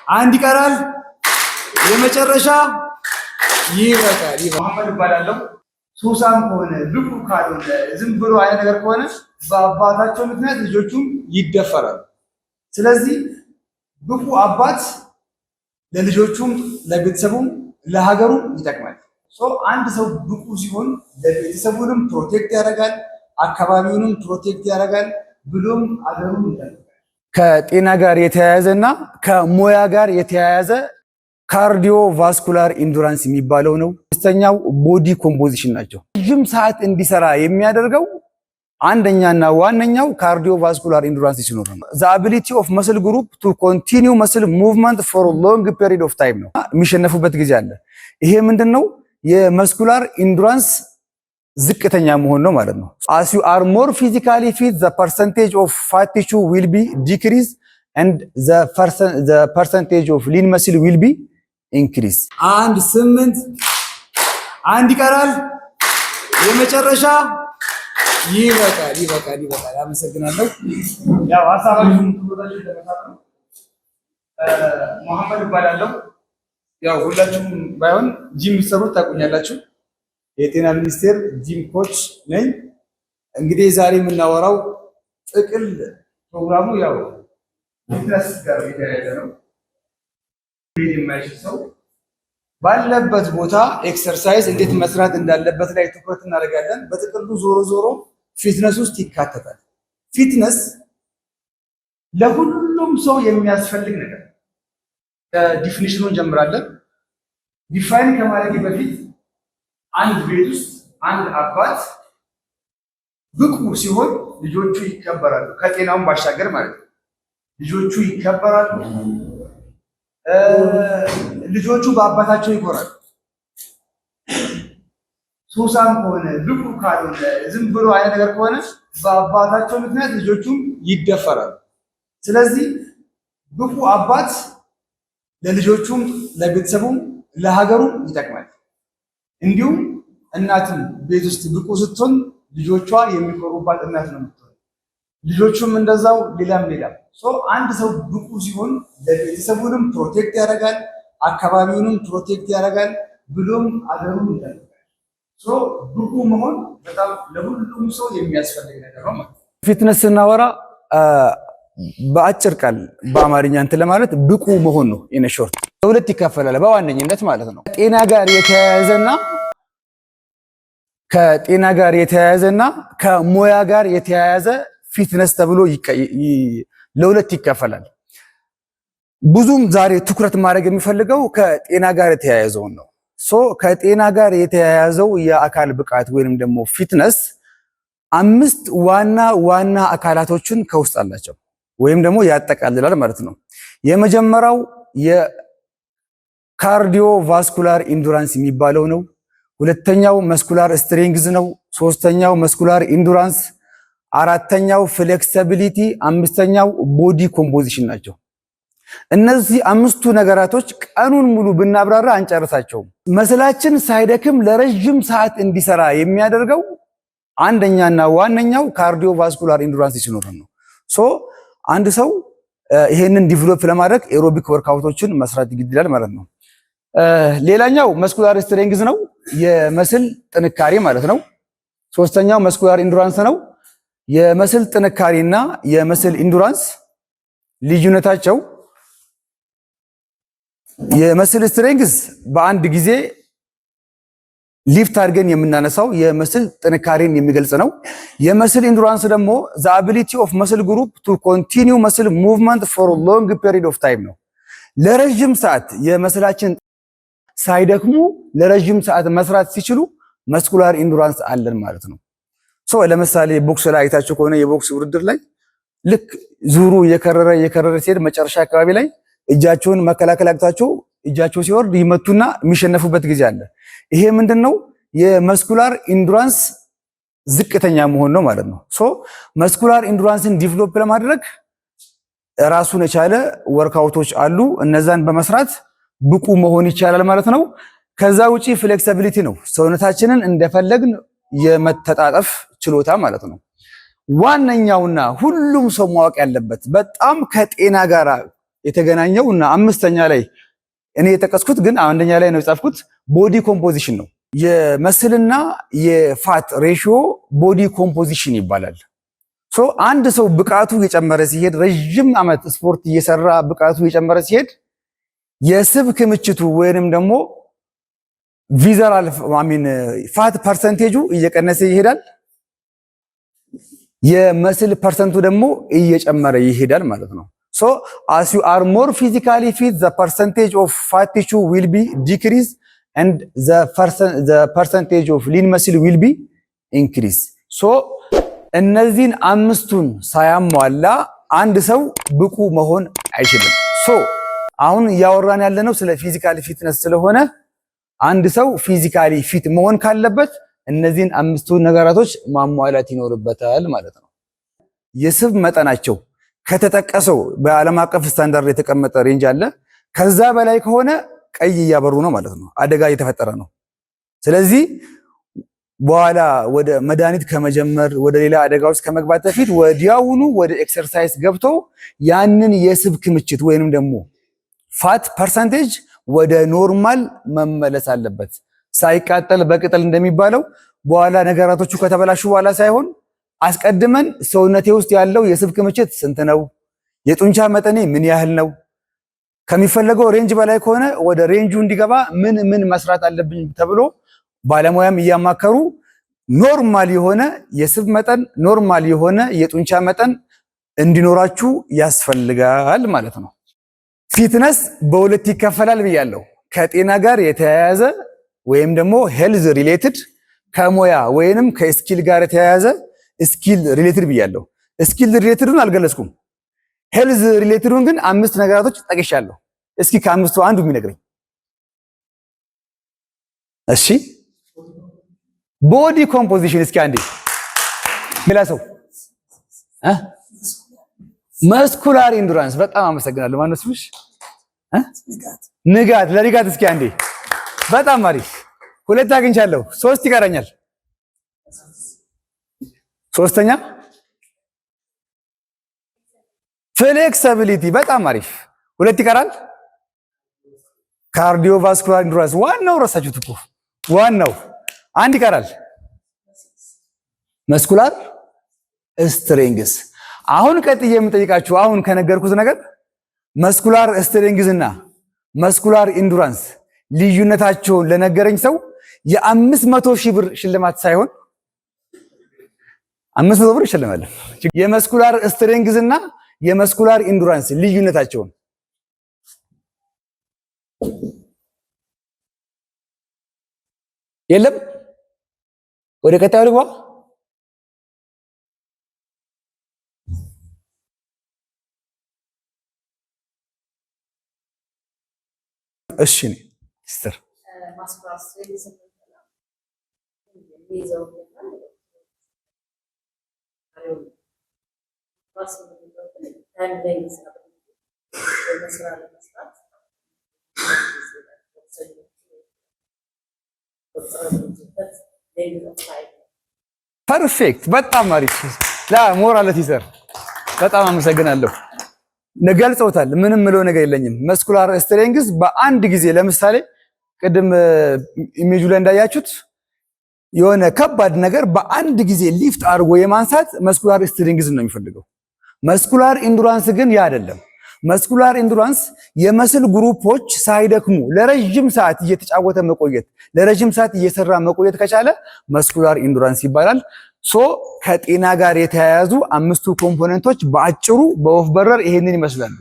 አንድ ይቀራል። የመጨረሻ ይበቃል። መሐመድ ይባላለሁ። ሱሳም ከሆነ ብቁ ካልሆነ ዝም ብሎ አይነት ነገር ከሆነ በአባታቸው ምክንያት ልጆቹም ይደፈራሉ። ስለዚህ ብቁ አባት ለልጆቹም ለቤተሰቡም ለሀገሩም ይጠቅማል። አንድ ሰው ብቁ ሲሆን ለቤተሰቡንም ፕሮቴክት ያደርጋል፣ አካባቢውንም ፕሮቴክት ያደርጋል፣ ብሎም አገሩን ይጠቅማል። ከጤና ጋር የተያያዘና ከሙያ ጋር የተያያዘ ካርዲዮ ቫስኩላር ኢንዱራንስ የሚባለው ነው። ሶስተኛው ቦዲ ኮምፖዚሽን ናቸው። ረጅም ሰዓት እንዲሰራ የሚያደርገው አንደኛና ዋነኛው ካርዲዮ ቫስኩላር ኢንዱራንስ ሲኖር ነው። the ability of muscle group to continue muscle movement for a long period of time ነው። የሚሸነፉበት ጊዜ አለ። ይሄ ምንድነው? የመስኩላር ኢንዱራንስ ዝቅተኛ መሆን ነው ማለት ነው። as you are more physically fit the percentage of fat tissue will be decrease and the percentage of lean muscle will be increase። 8 አንድ ይቀራል። የመጨረሻ ይበቃል። አመሰግናለሁ። ያው ሐሳባችሁን ትወዳችሁ ተመሳሳይ መሐመድ ይባላለሁ። ያው ሁላችሁም ባይሆን ጂም የምትሰሩት ታውቁኛላችሁ። የጤና ሚኒስቴር ጂም ኮች ነኝ። እንግዲህ ዛሬ የምናወራው ጥቅል ፕሮግራሙ ያው ፊትነስ ጋር የተያያዘ ነው። የማይችል ሰው ባለበት ቦታ ኤክሰርሳይዝ እንዴት መስራት እንዳለበት ላይ ትኩረት እናደርጋለን። በጥቅሉ ዞሮ ፊትነስ ውስጥ ይካተታል። ፊትነስ ለሁሉም ሰው የሚያስፈልግ ነገር። ከዲፊኒሽኑ እንጀምራለን። ዲፋይን ከማድረግ በፊት አንድ ቤት ውስጥ አንድ አባት ብቁ ሲሆን ልጆቹ ይከበራሉ። ከጤናውን ባሻገር ማለት ነው። ልጆቹ ይከበራሉ። ልጆቹ በአባታቸው ይኮራሉ። ሱሳም ከሆነ ብቁ ካልሆነ ዝም ብሎ አይነት ነገር ከሆነ በአባታቸው ምክንያት ልጆቹም ይደፈራሉ። ስለዚህ ብቁ አባት ለልጆቹም ለቤተሰቡም ለሀገሩም ይጠቅማል። እንዲሁም እናትም ቤት ውስጥ ብቁ ስትሆን ልጆቿ የሚኮሩባት እናት ነው የምትሆነው። ልጆቹም እንደዛው ሌላም አንድ ሰው ብቁ ሲሆን ለቤተሰቡንም ፕሮቴክት ያደርጋል፣ አካባቢውንም ፕሮቴክት ያደርጋል፣ ብሎም አገሩን ይጠቅማል። ብቁ መሆን በጣም ለሁሉም ሰው የሚያስፈልግ ነገር ነው ማለት ነው። ፊትነስ ስናወራ በአጭር ቃል በአማርኛ እንትን ለማለት ብቁ መሆን ነው። ኢን ሾርት ለሁለት ይከፈላል በዋነኝነት ማለት ነው። ከጤና ጋር የተያያዘና ከሙያ ጋር የተያያዘ ፊትነስ ተብሎ ለሁለት ይከፈላል። ብዙም ዛሬ ትኩረት ማድረግ የሚፈልገው ከጤና ጋር የተያያዘውን ነው። ከጤና ጋር የተያያዘው የአካል ብቃት ወይንም ደግሞ ፊትነስ 5 ዋና አካላቶችን ከውስጥ አላቸው ወይም ደግሞ ያጠቃልላል ማለት ነው። የመጀመሪያው የካርዲዮ ቫስኩላር ኢንዱራንስ የሚባለው ነው። ሁለተኛው መስኩላር ስትሬንግዝ ነው። ሶስተኛው መስኩላር ኢንዱራንስ፣ አራተኛው ፍሌክሲቢሊቲ፣ አምስተኛው ቦዲ ኮምፖዚሽን ናቸው። እነዚህ 5ቱ ነገራቶች ቀኑን ሙሉ ብናብራራ አንጨርሳቸውም። መስላችን ሳይደክም ለረጅም ሰዓት እንዲሰራ የሚያደርገው አንደኛና ዋነኛው ካርዲዮ ቫስኩላር ኢንዱራንስ ሲኖር ነው። አንድ ሰው ይሄንን ዲቨሎፕ ለማድረግ ኤሮቢክ ወርክአውቶችን መስራት ይግድላል ማለት ነው። ሌላኛው መስኩላር ስትሬንግዝ ነው፣ የመስል ጥንካሬ ማለት ነው። ሶስተኛው መስኩላር ኢንዱራንስ ነው። የመስል ጥንካሬና የመስል ኢንዱራንስ ልዩነታቸው የመስል ስትሬንግዝ በአንድ ጊዜ ሊፍት አድርገን የምናነሳው የመስል ጥንካሬን የሚገልጽ ነው። የመስል ኢንዱራንስ ደግሞ the ability of muscle group to continue muscle movement for a long period of time ነው። ለረጅም ሰዓት የመስላችን ሳይደክሙ ለረጅም ሰዓት መስራት ሲችሉ መስኩላር ኢንዱራንስ አለን ማለት ነው። ለምሳሌ ቦክስ ላይ አይታችሁ ከሆነ የቦክስ ውድድር ላይ ልክ ዙሩ የከረረ ሲሄድ መጨረሻ አካባቢ ላይ እጃቸውን መከላከል አቅቷቸው እጃቸው ሲወርድ ይመቱና የሚሸነፉበት ጊዜ አለ። ይሄ ምንድነው? የመስኩላር ኢንዱራንስ ዝቅተኛ መሆን ነው ማለት ነው። መስኩላር ኢንዱራንስን ዲቨሎፕ ለማድረግ ራሱን የቻለ ወርክአውቶች አሉ። እነዛን በመስራት ብቁ መሆን ይቻላል ማለት ነው። ከዛ ውጪ ፍሌክሲቢሊቲ ነው፣ ሰውነታችንን እንደፈለግን የመተጣጠፍ ችሎታ ማለት ነው። ዋነኛውና ሁሉም ሰው ማወቅ ያለበት በጣም ከጤና ጋር የተገናኘው እና አምስተኛ ላይ እኔ የጠቀስኩት ግን አንደኛ ላይ ነው የጻፍኩት ቦዲ ኮምፖዚሽን ነው። የመስልና የፋት ሬሽዮ ቦዲ ኮምፖዚሽን ይባላል። ሶ አንድ ሰው ብቃቱ እየጨመረ ሲሄድ ረጅም ዓመት ስፖርት እየሰራ ብቃቱ እየጨመረ ሲሄድ የስብ ክምችቱ ወይንም ደግሞ ቪዘራል ፋት ፐርሰንቴጁ እየቀነሰ ይሄዳል። የመስል ፐርሰንቱ ደግሞ እየጨመረ ይሄዳል ማለት ነው። ሶ as you are more physically fit the percentage of fat tissue will be decrease and the percentage of lean muscle will be increase. ሶ እነዚህን አምስቱን ሳያሟላ አንድ ሰው ብቁ መሆን አይችልም። ሶ አሁን እያወራን ያለነው ስለ ፊዚካሊ ፊትነስ ስለሆነ አንድ ሰው ፊዚካሊ ፊት መሆን ካለበት እነዚህን አምስቱን ነገራቶች ማሟላት ይኖርበታል ማለት ነው። የስብ መጠናቸው ከተጠቀሰው በዓለም አቀፍ ስታንዳርድ የተቀመጠ ሬንጅ አለ። ከዛ በላይ ከሆነ ቀይ እያበሩ ነው ማለት ነው፣ አደጋ እየተፈጠረ ነው። ስለዚህ በኋላ ወደ መድኃኒት ከመጀመር ወደ ሌላ አደጋ ውስጥ ከመግባት በፊት ወዲያውኑ ወደ ኤክሰርሳይዝ ገብቶ ያንን የስብ ክምችት ወይንም ደግሞ ፋት ፐርሰንቴጅ ወደ ኖርማል መመለስ አለበት። ሳይቃጠል በቅጠል እንደሚባለው በኋላ ነገራቶቹ ከተበላሹ በኋላ ሳይሆን አስቀድመን ሰውነቴ ውስጥ ያለው የስብ ክምችት ስንት ነው፣ የጡንቻ መጠኔ ምን ያህል ነው፣ ከሚፈለገው ሬንጅ በላይ ከሆነ ወደ ሬንጁ እንዲገባ ምን መስራት አለብኝ ተብሎ ባለሙያም እያማከሩ ኖርማል የሆነ የስብ መጠን ኖርማል የሆነ የጡንቻ መጠን እንዲኖራችሁ ያስፈልጋል ማለት ነው። ፊትነስ በሁለት ይከፈላል ብያለሁ። ከጤና ጋር የተያያዘ ወይም ደግሞ ሄልዝ ሪሌትድ፣ ከሙያ ወይንም ከስኪል ጋር የተያያዘ ስኪል ሪሌትድ ብያለሁ። ስኪል ሪሌትድን አልገለጽኩም። ሄልዝ ሪሌትድን ግን አምስት ነገራቶች ጠቅሻለሁ። እስኪ ከአምስቱ አንዱ የሚነግረኝ እሺ። ቦዲ ኮምፖዚሽን እስኪ አንዴ ሌላ ሰው መስኩላር ኢንዱራንስ። በጣም አመሰግናለሁ። ማነው ስምሽ? ንጋት። ለንጋት እስኪ አንዴ። በጣም አሪፍ። ሁለት አግኝቻለሁ። ሶስት ይቀረኛል። ሶስተኛ ፍሌክሲቢሊቲ። በጣም አሪፍ። ሁለት ይቀራል። ካርዲዮቫስኩላር ኢንዱራንስ። ዋናው ረሳችሁት እኮ ዋናው። አንድ ይቀራል። መስኩላር ስትሬንግስ። አሁን ቀጥዬ የምጠይቃችሁ አሁን ከነገርኩት ነገር መስኩላር ስትሬንግዝ እና መስኩላር ኢንዱራንስ ልዩነታቸውን ለነገረኝ ሰው የ500,000 ብር ሽልማት ሳይሆን 500 ብር ይሸልማል። የመስኩላር ስትሬንግዝ እና የመስኩላር ኢንዱራንስ ልዩነታቸውን የለም። ወደ ቀጣዩ ልግባ። እሺ ሲስተር ፐርፌክት። በጣም አሪፍ ሞራለት ይሰር። በጣም አመሰግናለሁ። ገልጸውታል። ምንም ምለው ነገር የለኝም። መስኩላር ስትሬንግዝ በአንድ ጊዜ ለምሳሌ ቅድም ኢሜጁ ላይ እንዳያችሁት የሆነ ከባድ ነገር በአንድ ጊዜ ሊፍት አድርጎ የማንሳት መስኩላር ስትሬንግዝ ነው የሚፈልገው። መስኩላር ኢንዱራንስ ግን ያ አይደለም። መስኩላር ኢንዱራንስ የመስል ግሩፖች ሳይደክሙ ለረጅም ሰዓት እየተጫወተ መቆየት፣ ለረጅም ሰዓት እየሰራ መቆየት ከቻለ መስኩላር ኢንዱራንስ ይባላል። ሶ ከጤና ጋር የተያያዙ አምስቱ ኮምፖነንቶች በአጭሩ በወፍ በረር ይሄንን ይመስላሉ።